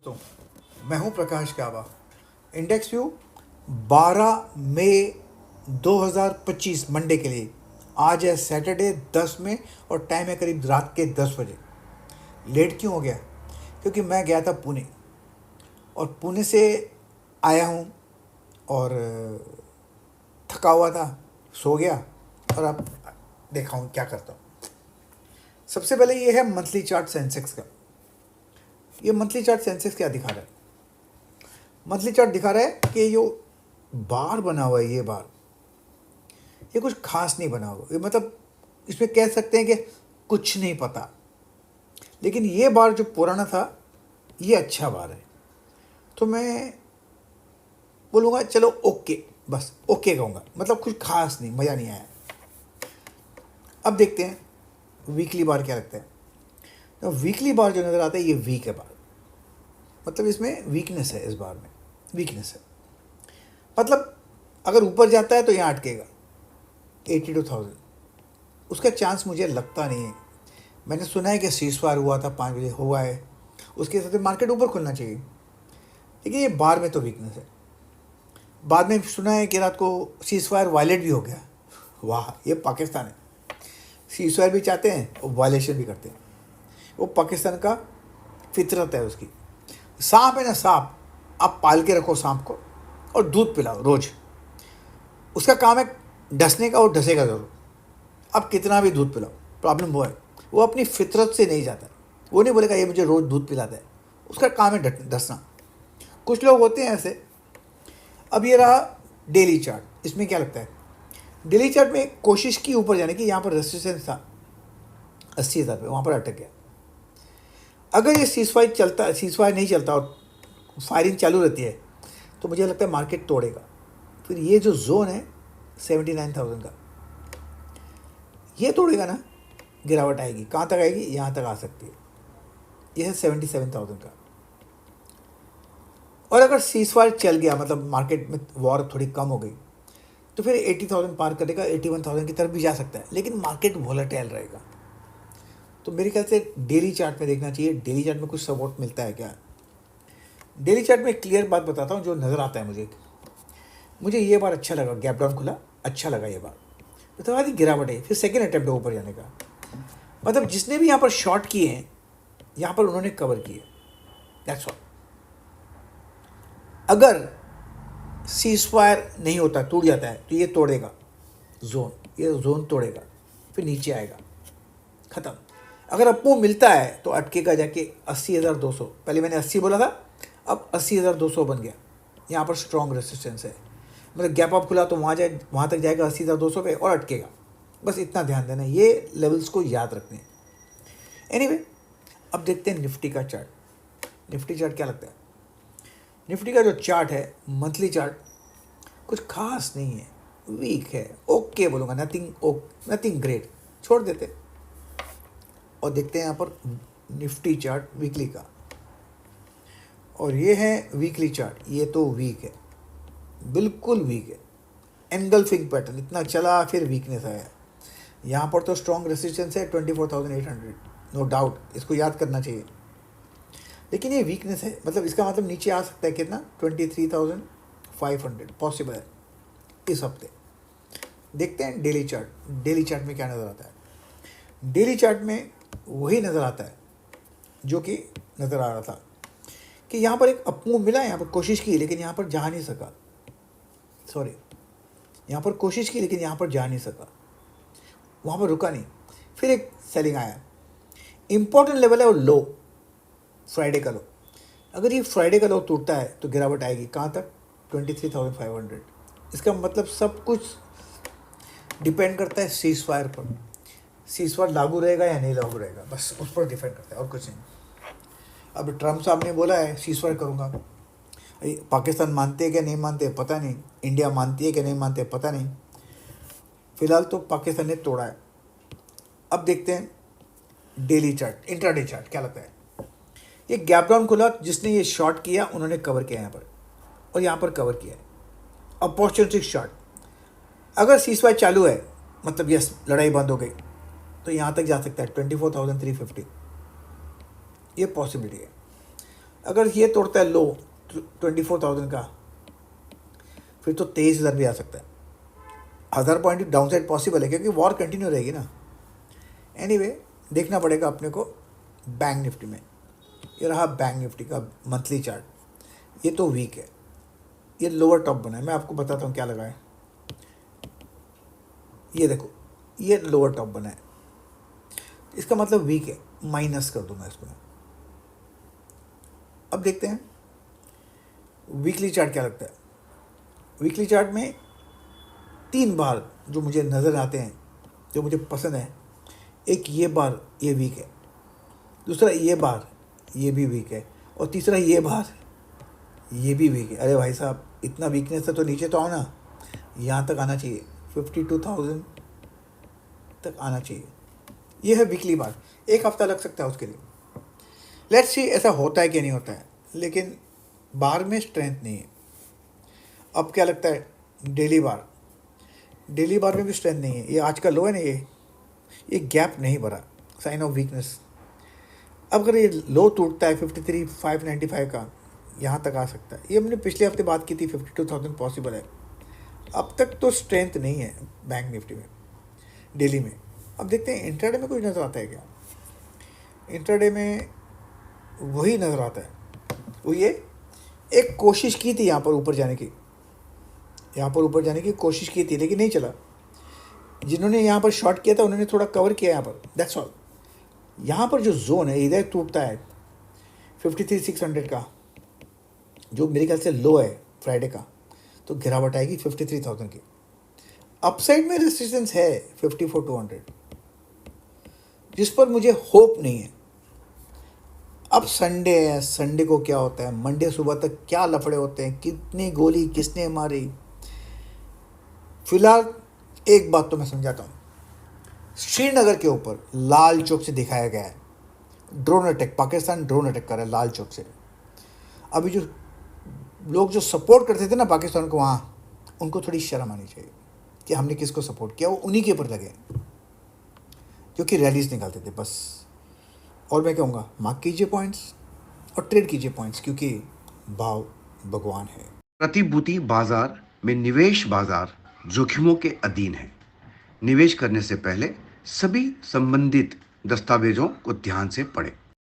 तो मैं हूं प्रकाश काबा। इंडेक्स व्यू 12 मई 2025 मंडे के लिए। आज है सैटरडे 10 में और टाइम है करीब रात के 10 बजे। लेट क्यों हो गया? क्योंकि मैं गया था पुणे और पुणे से आया हूं और थका हुआ था, सो गया और अब देखा हूँ क्या करता हूँ। सबसे पहले ये है मंथली चार्ट सेंसेक्स का। ये मंथली चार्ट सेंसेक्स क्या दिखा रहा है? मंथली चार्ट दिखा रहा है कि जो बार बना हुआ है, ये बार, ये कुछ खास नहीं बना हुआ। ये मतलब इसमें कह सकते हैं कि कुछ नहीं पता, लेकिन ये बार जो पुराना था ये अच्छा बार है। तो मैं बोलूँगा चलो ओके, बस ओके कहूँगा, मतलब कुछ खास नहीं, मज़ा नहीं आया। अब देखते हैं वीकली बार क्या लगता है। तो वीकली बार जो नज़र आता है ये वीक है बार, मतलब इसमें वीकनेस है, इस बार में वीकनेस है। मतलब अगर ऊपर जाता है तो यहाँ अटकेगा 82,000, उसका चांस मुझे लगता नहीं है। मैंने सुना है कि सीजफायर हुआ था 5 बजे, हुआ है, उसके हिसाब से मार्केट ऊपर खुलना चाहिए, लेकिन ये बार में तो वीकनेस है। बाद में सुना है कि रात को सीजफायर वायलेट भी हो गया। वाह, ये पाकिस्तान है, सीजफायर भी चाहते हैं और वायलेशन भी करते हैं। वो पाकिस्तान का फितरत है उसकी। सांप है ना, सांप, आप पाल के रखो सांप को और दूध पिलाओ रोज, उसका काम है डसने का और डसेगा ज़रूर। आप कितना भी दूध पिलाओ, प्रॉब्लम वो है, वो अपनी फितरत से नहीं जाता। वो नहीं बोलेगा ये मुझे रोज़ दूध पिलाता है, उसका काम है डसना। कुछ लोग होते हैं ऐसे। अब ये रहा डेली चार्ट। इसमें क्या लगता है? डेली चार्ट में कोशिश की ऊपर जाने की, यहाँ पर रेजिस्टेंस था 80,000 पे, वहाँ पर अटक गया। अगर ये सीजफायर नहीं चलता और फायरिंग चालू रहती है तो मुझे लगता है मार्केट तोड़ेगा। फिर ये जो जोन है 79,000 का, ये तोड़ेगा ना, गिरावट आएगी। कहाँ तक आएगी? यहाँ तक आ सकती है। यह है 77,000 का। और अगर सीजफायर चल गया, मतलब मार्केट में वॉर थोड़ी कम हो गई, तो फिर 80,000 पार करेगा, 81,000 की तरफ भी जा सकता है, लेकिन मार्केट वोलेटाइल रहेगा। तो मेरे ख्याल से डेली चार्ट में देखना चाहिए। डेली चार्ट में कुछ सपोर्ट मिलता है क्या? डेली चार्ट में क्लियर बात बताता हूँ जो नज़र आता है मुझे ये बार अच्छा लगा, गैप डाउन खुला, अच्छा लगा ये बार। तो बाद गिरावट है, फिर सेकेंड अटैम्प्ट ऊपर जाने का। मतलब जिसने भी यहाँ पर शॉर्ट किए हैं, यहाँ पर उन्होंने कवर किए, दैट्स ऑल। अगर सीजफायर नहीं होता, टूट जाता है, तो ये तोड़ेगा जोन, ये जोन तोड़ेगा, फिर नीचे आएगा, ख़त्म। अगर अपो मिलता है तो अटकेगा जाके 80,200। पहले मैंने 80 बोला था, अब 80,200 बन गया। यहाँ पर स्ट्रॉन्ग रेसिस्टेंस है, मतलब गैप अप खुला तो वहाँ तक जाएगा 80,200 पे और अटकेगा। बस इतना ध्यान देना, ये लेवल्स को याद रखने। एनीवे, अब देखते हैं निफ्टी का चार्ट। निफ्टी चार्ट क्या लगता है? निफ्टी का जो चार्ट है, मंथली चार्ट, कुछ खास नहीं है, वीक है, ओके बोलूँगा, नथिंग ग्रेट, छोड़ देते। और देखते हैं यहाँ पर निफ्टी चार्ट वीकली का, और ये है वीकली चार्ट। ये तो वीक है, बिल्कुल वीक है। एंगल्फिंग पैटर्न इतना चला, फिर वीकनेस आया। यहाँ पर तो स्ट्रॉन्ग रेसिस्टेंस है 24,800, नो डाउट, इसको याद करना चाहिए। लेकिन ये वीकनेस है, मतलब इसका मतलब नीचे आ सकता है कितना? 23,500 पॉसिबल है इस हफ्ते। देखते हैं डेली चार्ट। डेली चार्ट में क्या नज़र आता है? डेली चार्ट में वही नज़र आता है जो कि नज़र आ रहा था कि यहाँ पर एक अपमूव मिला, यहाँ पर कोशिश की लेकिन यहाँ पर जा नहीं सका। सॉरी, यहाँ पर कोशिश की लेकिन यहाँ पर जा नहीं सका, वहाँ पर रुका नहीं, फिर एक सेलिंग आया। इम्पॉर्टेंट लेवल है वो लो, फ्राइडे का लो। अगर ये फ्राइडे का लो टूटता है तो गिरावट आएगी कहाँ तक? 23,500। इसका मतलब सब कुछ डिपेंड करता है सीजफायर पर। सीजफायर लागू रहेगा या नहीं लागू रहेगा, बस उस पर डिपेंड करता है, और कुछ नहीं। अब ट्रम्प साहब ने बोला है सीजफायर करूँगा, पाकिस्तान मानते हैं क्या नहीं मानते पता नहीं, इंडिया मानती है कि नहीं मानते पता नहीं। फिलहाल तो पाकिस्तान ने तोड़ा है। अब देखते हैं डेली चार्ट, इंट्राडे चार्ट क्या लगता है? ये गैप डाउन खुला, जिसने ये शॉर्ट किया उन्होंने कवर किया यहाँ पर, और यहाँ पर कवर किया है, अपॉर्चुनिस्टिक शॉर्ट। अगर सीजफायर चालू है, मतलब यस लड़ाई बंद हो गई, तो यहाँ तक जा सकता है 24,350, ये पॉसिबिलिटी है। अगर ये तोड़ता है लो 24,000 का, फिर तो 23,000 भी आ सकता है। 1,000 पॉइंट डाउन साइड पॉसिबल है, क्योंकि वॉर कंटिन्यू रहेगी ना। एनीवे देखना पड़ेगा अपने को बैंक निफ्टी में। ये रहा बैंक निफ्टी का मंथली चार्ट। ये तो वीक है, ये लोअर टॉप बना है। मैं आपको बताता हूँ क्या लगा है। ये देखो, ये लोअर टॉप बना है, इसका मतलब वीक है, माइनस कर दूंगा इसको मैं। अब देखते हैं वीकली चार्ट क्या लगता है। वीकली चार्ट में 3 बार जो मुझे नज़र आते हैं, जो मुझे पसंद है, एक ये बार ये वीक है, दूसरा ये बार ये भी वीक है, और तीसरा ये बार ये भी वीक है। अरे भाई साहब, इतना वीकनेस है तो नीचे तो आओ ना, यहाँ तक आना चाहिए, 52,000 तक आना चाहिए। ये है वीकली बार। एक हफ्ता लग सकता है उसके लिए। लेट्स सी ऐसा होता है कि नहीं होता है, लेकिन बार में स्ट्रेंथ नहीं है। अब क्या लगता है, डेली बार, डेली बार में भी स्ट्रेंथ नहीं है। ये आज का लो है ना, ये गैप नहीं भरा, साइन ऑफ वीकनेस। अब अगर ये लो टूटता है 53,595 का, यहाँ तक आ सकता है। ये हमने पिछले हफ्ते बात की थी, 52,000 पॉसिबल है। अब तक तो स्ट्रेंथ नहीं है बैंक निफ्टी में, डेली में। अब देखते हैं इंट्राडे में कुछ नज़र आता है क्या। इंट्राडे में वही नज़र आता है, वो ये एक कोशिश की थी यहाँ पर ऊपर जाने की, यहाँ पर ऊपर जाने की कोशिश की थी, लेकिन नहीं चला। जिन्होंने यहाँ पर शॉर्ट किया था उन्होंने थोड़ा कवर किया यहाँ पर, दैट्स ऑल। यहाँ पर जो जोन है, इधर टूटता है 53,600 का, जो मेरे ख्याल से लो है फ्राइडे का, तो गिरावट आएगी 53,000 की। अपसाइड में रेजिस्टेंस है 54,200, जिस पर मुझे होप नहीं है। अब संडे है, संडे को क्या होता है, मंडे सुबह तक क्या लफड़े होते हैं, कितनी गोली किसने मारी। फिलहाल एक बात तो मैं समझाता हूँ, श्रीनगर के ऊपर लाल चौक से दिखाया गया है drone attack, Pakistan drone attack कर रहा है लाल चौक से। अभी जो लोग जो सपोर्ट करते थे ना पाकिस्तान को वहाँ, उनको थोड़ी शर्म आनी चाहिए कि हमने किसको सपोर्ट किया। वो उन्हीं के ऊपर लगे जो कि रैलीज निकालते थे बस। और मैं कहूँगा, मार्क कीजिए पॉइंट्स और ट्रेड कीजिए पॉइंट्स, क्योंकि भाव भगवान है। प्रतिभूति बाजार में निवेश बाजार जोखिमों के अधीन है। निवेश करने से पहले सभी संबंधित दस्तावेजों को ध्यान से पढ़ें।